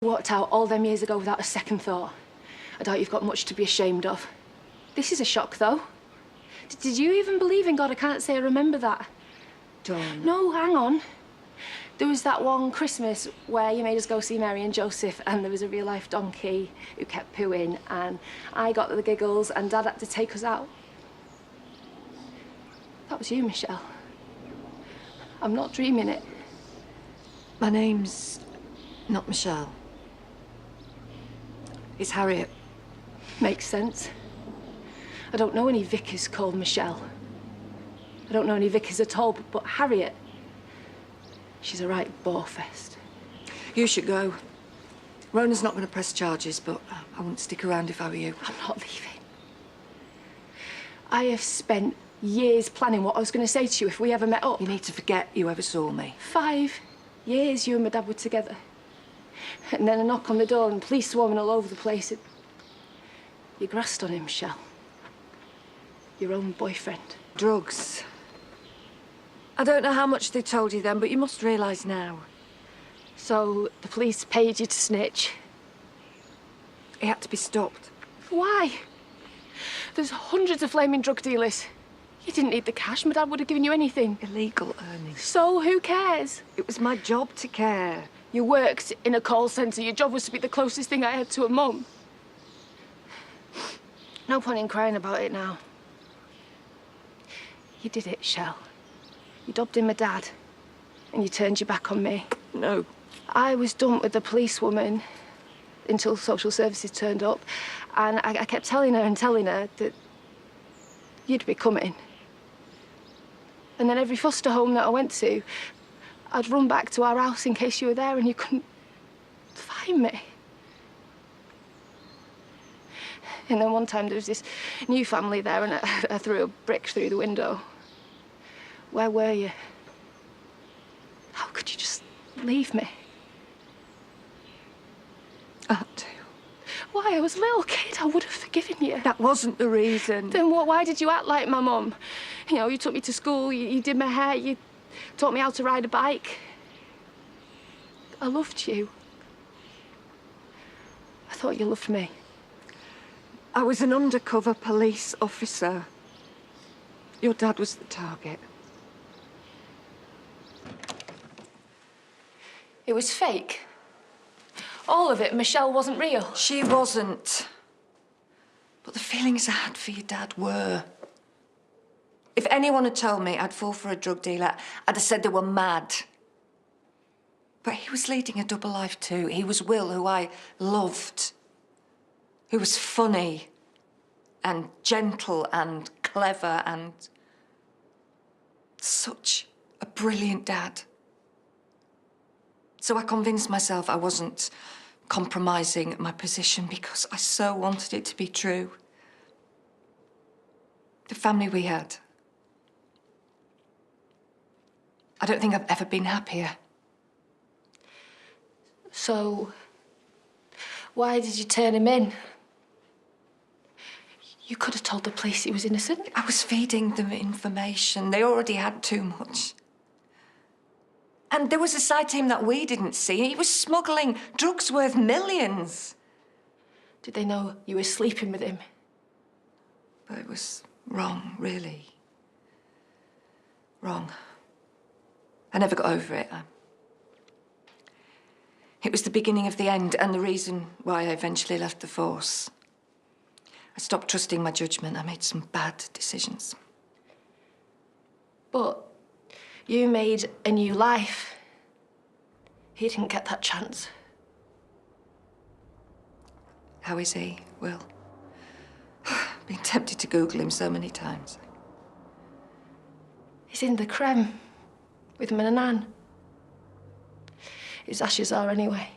Walked out all them years ago without a second thought. I doubt you've got much to be ashamed of. This is a shock, though. Did you even believe in God? I can't say I remember that. Dawn. No, hang on. There was that one Christmas where you made us go see Mary and Joseph, and there was a real-life donkey who kept pooing, and I got the giggles, and Dad had to take us out. That was you, Michelle. I'm not dreaming it. My name's not Michelle. It's Harriet. Makes sense. I don't know any vicars called Michelle. I don't know any vicars at all, but Harriet, she's a right bore-fest. You should go. Rona's not going to press charges, but I wouldn't stick around if I were you. I'm not leaving. I have spent years planning what I was going to say to you if we ever met up. You need to forget you ever saw me. 5 years you and my dad were together. And then a knock on the door and police swarming all over the place. You grassed on him, Michelle. Your own boyfriend. Drugs. I don't know how much they told you then, but you must realise now. So the police paid you to snitch? He had to be stopped. Why? There's hundreds of flaming drug dealers. You didn't need the cash. My dad would have given you anything. Illegal earnings. So who cares? It was my job to care. You worked in a call centre. Your job was to be the closest thing I had to a mum. No point in crying about it now. You did it, Shell. You dobbed in my dad, and you turned your back on me. No. I was done with the policewoman until social services turned up, and I kept telling her that you'd be coming. And then every foster home that I went to, I'd run back to our house in case you were there and you couldn't find me. And then one time there was this new family there and I threw a brick through the window. Where were you? How could you just leave me? I had to. Why? I was a little kid. I would have forgiven you. That wasn't the reason. Then what? Why did you act like my mum? You know, you took me to school, you did my hair, you taught me how to ride a bike. I loved you. I thought you loved me. I was an undercover police officer. Your dad was the target. It was fake. All of it. Michelle wasn't real. She wasn't. But the feelings I had for your dad were. If anyone had told me I'd fall for a drug dealer, I'd have said they were mad. But he was leading a double life too. He was Will, who I loved. Who was funny and gentle and clever and such a brilliant dad. So I convinced myself I wasn't compromising my position because I so wanted it to be true. The family we had. I don't think I've ever been happier. So, why did you turn him in? You could have told the police he was innocent. I was feeding them information. They already had too much. And there was a side to him that we didn't see. He was smuggling drugs worth millions. Did they know you were sleeping with him? But it was wrong, really. Wrong. I never got over it. It was the beginning of the end and the reason why I eventually left the force. I stopped trusting my judgment. I made some bad decisions. But you made a new life. He didn't get that chance. How is he, Will? Been tempted to Google him so many times. He's in the creme with Nan. His ashes are anyway.